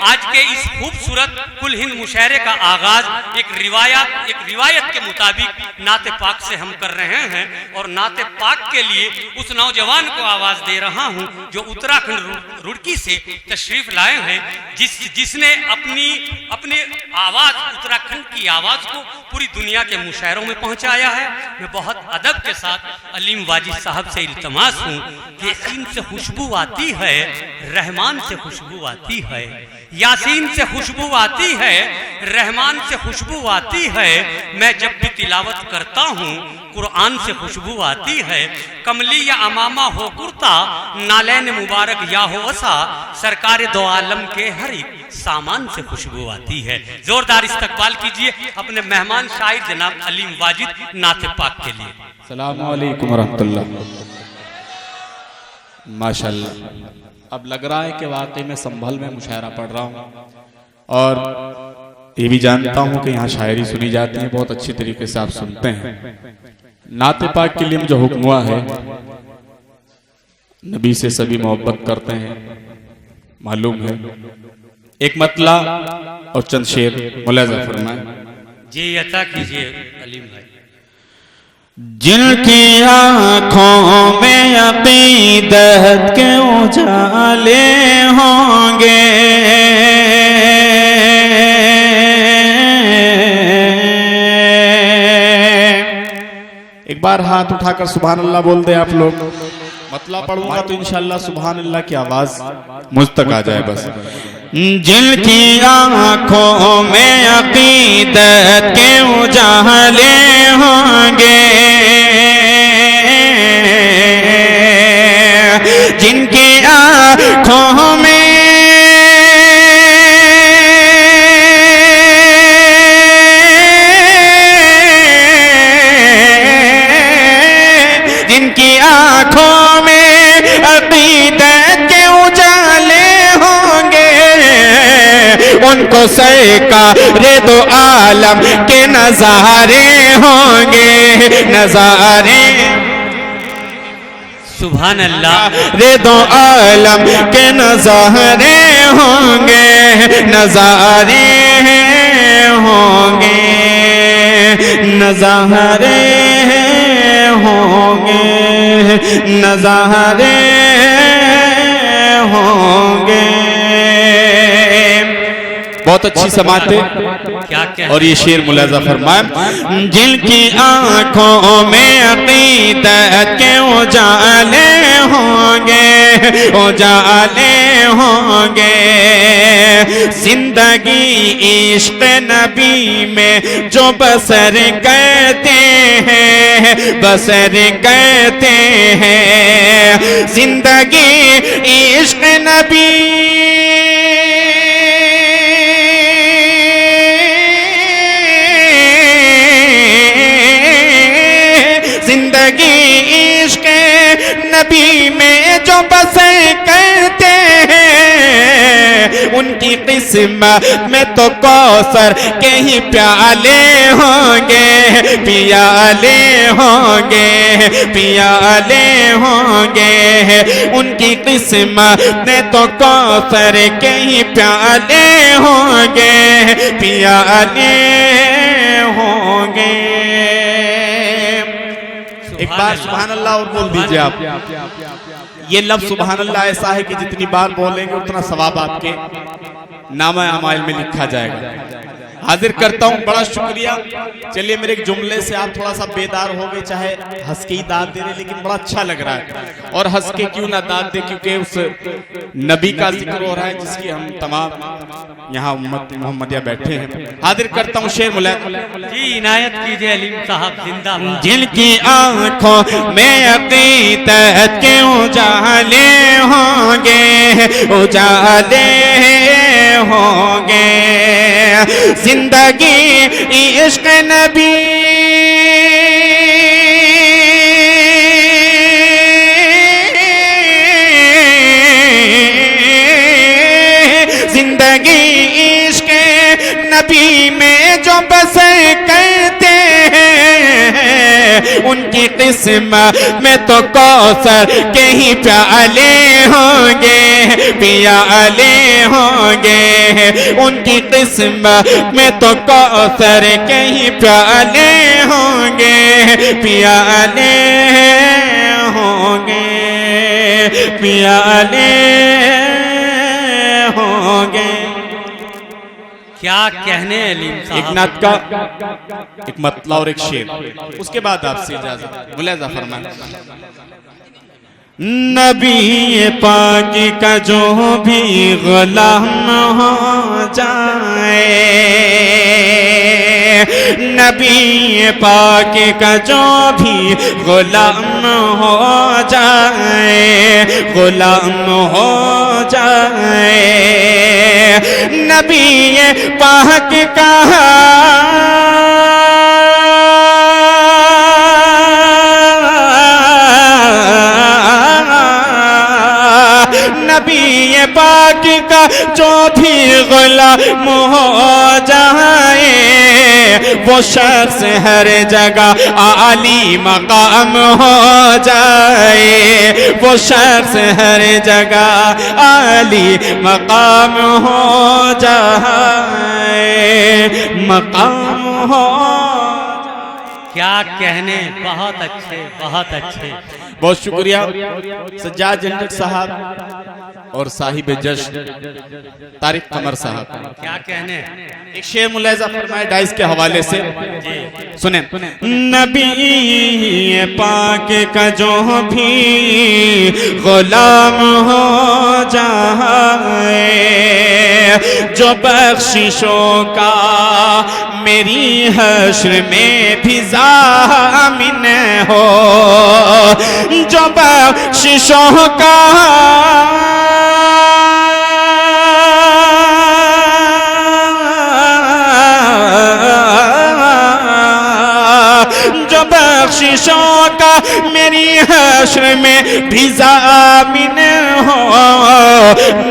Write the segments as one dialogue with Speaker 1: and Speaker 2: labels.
Speaker 1: आज के इस खूबसूरत कुल हिंद मुशायरे का आगाज एक रिवायत के मुताबिक नाते पाक से हम कर रहे हैं और नाते पाक के लिए उस नौजवान को आवाज दे रहा हूं जो उत्तराखंड रुड़की से तशरीफ लाए हैं, जिसने अपने आवाज उत्तराखंड की आवाज को पूरी दुनिया के मुशायरों में पहुंचाया है। मैं बहुत अदब के साथ अलीम वाजिद साहब से इल्तमास हूं कि इनसे खुशबू आती है, रहमान से खुशबू आती है, यासीन से खुशबू आती है, रहमान से खुशबू आती है। मैं जब भी तिलावत करता हूँ कुरान से खुशबू आती है। कमली या अमामा हो कुर्ता, नालैन मुबारक या हो वसा, सरकार दो आलम के हर एक सामान से खुशबू आती है। जोरदार इस्तकबाल कीजिए अपने मेहमान शायर जनाब अलीम वाजिद नाते पाक के लिए।
Speaker 2: अस्सलामु अलैकुम रहमतुल्लाह। माशाअल्लाह, अब लग रहा है कि वाकई में संभल में मुशायरा पढ़ रहा हूँ और ये भी जानता हूँ कि यहाँ शायरी सुनी जाती है, बहुत अच्छी तरीके से आप सुनते हैं। नाते पाक के लिए मुझे हुक्म हुआ है, नबी से सभी मोहब्बत करते हैं, मालूम है। एक मतला और चंद शेर मुलाजा फरमाए।
Speaker 1: जी अता कीजिए अलीम भाई।
Speaker 2: जिनकी आँखों में अक़ीदत के उजाले होंगे, एक बार हाथ उठाकर सुभान अल्लाह बोल दे आप लोग। मतलब पढ़ूंगा तो इंशाअल्लाह सुभान अल्लाह की आवाज मुझ तक आ जाए बस। जिनकी आँखों में अक़ीदत के उजाले होंगे, जिनकी आँखों में उनको सरकारे दो आलम के नजारे होंगे, नजारे
Speaker 1: सुभान अल्लाह।
Speaker 2: रे दो आलम के नजारे होंगे, नजारे होंगे, नजारे होंगे, नजारे होंगे। बहुत अच्छी समाते
Speaker 1: क्या
Speaker 2: और ये शेर मुलाजा फरमाए। जिनकी आंखों में अक़ीदत के उजाले होंगे, उजाले होंगे, जिंदगी इश्क नबी में जो बसर करते हैं, बसर करते हैं, जिंदगी इश्क नबी नबी में जो बसें करते हैं, उनकी किस्मत में तो कौसर के ही प्याले होंगे, प्याले होंगे, प्याले होंगे। उनकी किस्मत में तो कौसर के ही प्याले होंगे, प्याले होंगे। एक बार सुभान अल्लाह और बोल दीजिए आप। ये लफ्ज़ सुभान अल्लाह ऐसा है कि जितनी बार बोलेंगे उतना सवाब आपके नामा अमाल में लिखा जाएगा। हाजिर करता हूँ, बड़ा शुक्रिया। चलिए मेरे एक जुमले से आप थोड़ा सा बेदार हो गए, चाहे हंस के ही दाद दे रहे, लेकिन बड़ा अच्छा लग रहा है। और हंस के क्यों ना दाद दे, क्योंकि उस नबी का जिक्र हो रहा है जिसकी हम तमाम यहाँ उम्मत मोहम्मदिया बैठे हैं। हाजिर करता हूँ शेर मुलायम।
Speaker 1: जी इनायत कीजिए अलीम साहब जिंदाबाद।
Speaker 2: जिनकी आंखों में अक़ीदत के उजाले होंगे, उजाले होंगे, जिंदगी इश्क नबी जिंदगी इश्क नबी में जो बसर करते हैं, उनकी किस्मत में तो कौसर के ही प्याले होंगे, प्याले होंगे। उनकी किस्मत में तो कौसर के ही प्याले होंगे, प्याले होंगे, प्याले होंगे।
Speaker 1: क्या कहने अलीम साहब।
Speaker 2: एक नात का एक मतला और एक शेर, उसके बाद आपसे इजाजत। मुलाजा फरमाएं। नबी पाक का जो भी गुलाम हो जाए, नबी पाक का जो भी गुलाम हो जाए, गुलाम हो जाए, नबी पाक का नबी पाक का जो भी गुलाम हो जाए, वो शख्स हर जगह आली मकाम हो जाए, वो शख्स हर जगह आली मकाम हो जाए, मकाम हो।
Speaker 1: क्या कहने, बहुत अच्छे, बहुत अच्छे।
Speaker 2: बहुत शुक्रिया सज्जाद जंडक साहब और साहिब जश्न तारिक कमर साहब।
Speaker 1: क्या कहने।
Speaker 2: एक शेर मुलाजा फरमाए डाइस के हवाले से, सुने। नबी पाक का जो भी गुलाम हो जाए, जो बख्शिशों का मेरी हश्र में भी ज़ामिन हो, जो बख्शिशों का जो बख्शिशों का मेरी हश्र में भी ज़ामिन हो,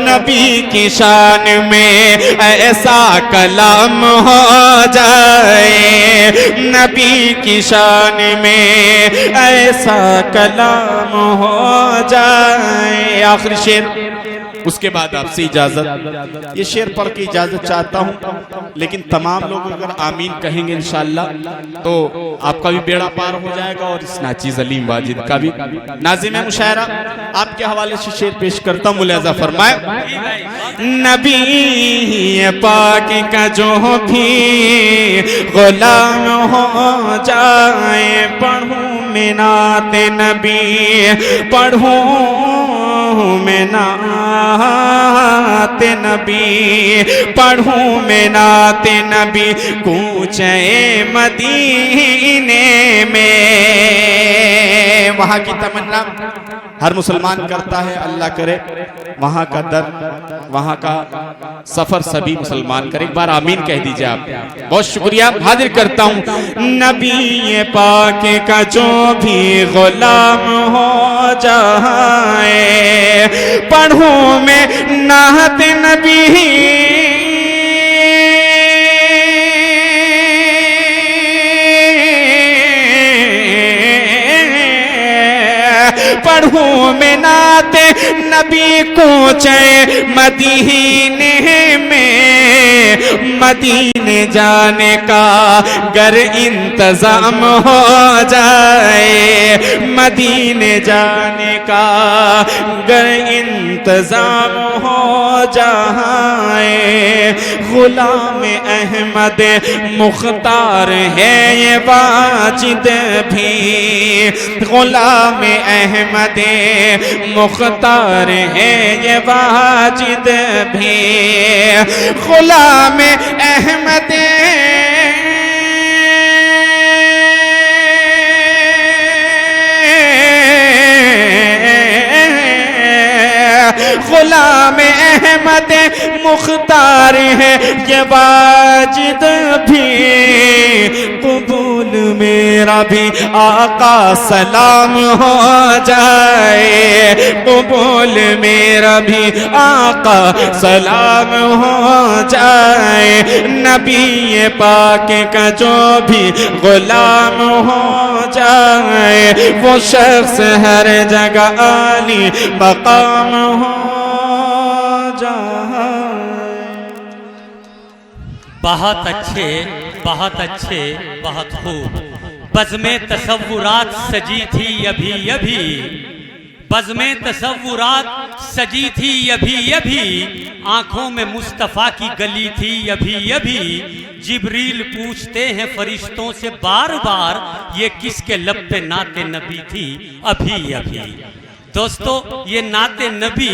Speaker 2: नबी की शान में ऐसा कलाम हो जाए, नबी की शान में ऐसा कलाम हो जाए। आखिरी शेर, उसके बाद आपसे इजाजत। ये शेर पढ़ के इजाजत चाहता हूँ, लेकिन तमाम लोग अगर आमीन कहेंगे इंशाअल्लाह तो आपका भी बेड़ा पार हो जाएगा और इस नाचीज अलीम वाजिद का भी। नाज़िम मुशायरा आपके हवाले से शेर पेश करता हूँ, मुलाजा फरमाए। नबी पाक का जो भी गुलाम हो जाए, पढ़ूं मैं नाते नबी, पढ़ूं मैं नाते नबी, पढ़ूं मैं नाते नबी, कूचे मदीने में। वहाँ की तमन्ना हर मुसलमान करता है, अल्लाह करे वहाँ का दर, वहाँ का सफर सभी मुसलमान करे। एक बार आमीन कह दीजिए आप। बहुत शुक्रिया, हाजिर करता हूँ। नबी पाक का जो भी गुलाम हो जाए, पढ़ूं मैं नात नबी, पढ़ूं मैं नाते नबी कूचे मदीने में, मदीने जाने का गर इंतजाम हो जाए, मदीने जाने का गर इंतजाम हो जाए। गुलाम अहमद मुख्तार है ये वाजिद भी, गुलाम अहमद मुख्तार है ये वाजिद भी, गुलाम अहमद गुलाम अहमद मुख्तार है ये वाजिद भी, कबूल मेरा भी आका सलाम हो जाए, कबूल मेरा भी आका सलाम हो जाए। नबी पाक का जो भी गुलाम हो जाए, वो शख्स हर जगह आली मकाम हो जाए।
Speaker 1: बहुत अच्छे, बहुत अच्छे, बहुत खूब। बज़्मे तसव्वुरात सजी थी अभी अभी, बज़्मे तसव्वुरात सजी थी अभी अभी, आंखों में मुस्तफ़ा की गली थी अभी अभी। जिब्रील पूछते हैं फरिश्तों से बार बार, ये किसके लब पे नाते नबी थी अभी अभी। दोस्तों, ये नाते नबी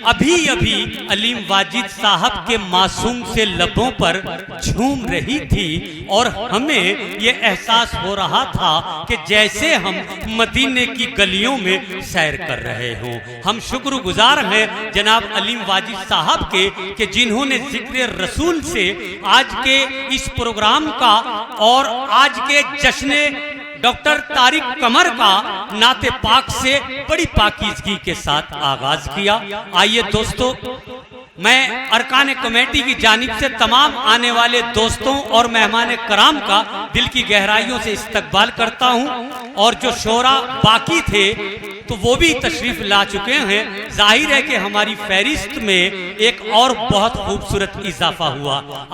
Speaker 1: अभी अभी अलीम वाजिद साहब के मासूम से लबों पर झूम रही थी, और हमें ये एहसास हो रहा था कि जैसे हम मदीने की गलियों में सैर कर रहे हों। हम शुक्रगुजार हैं जनाब अलीम वाजिद साहब के कि जिन्होंने जिक्र रसूल से आज के इस प्रोग्राम का और आज के जश्न डॉक्टर तारिक कमर का नाते पाक से बड़ी पाकीज़गी के साथ आगाज किया। आइए दोस्तों, मैं अरकान कमेटी की जानिब से तमाम आने वाले दोस्तों और मेहमान कराम का दिल की गहराइयों से इस्तकबाल करता हूं, और जो शोरा बाकी थे तो वो भी तशरीफ ला चुके हैं। जाहिर है कि हमारी फहरिस्त में एक और बहुत खूबसूरत इजाफा हुआ।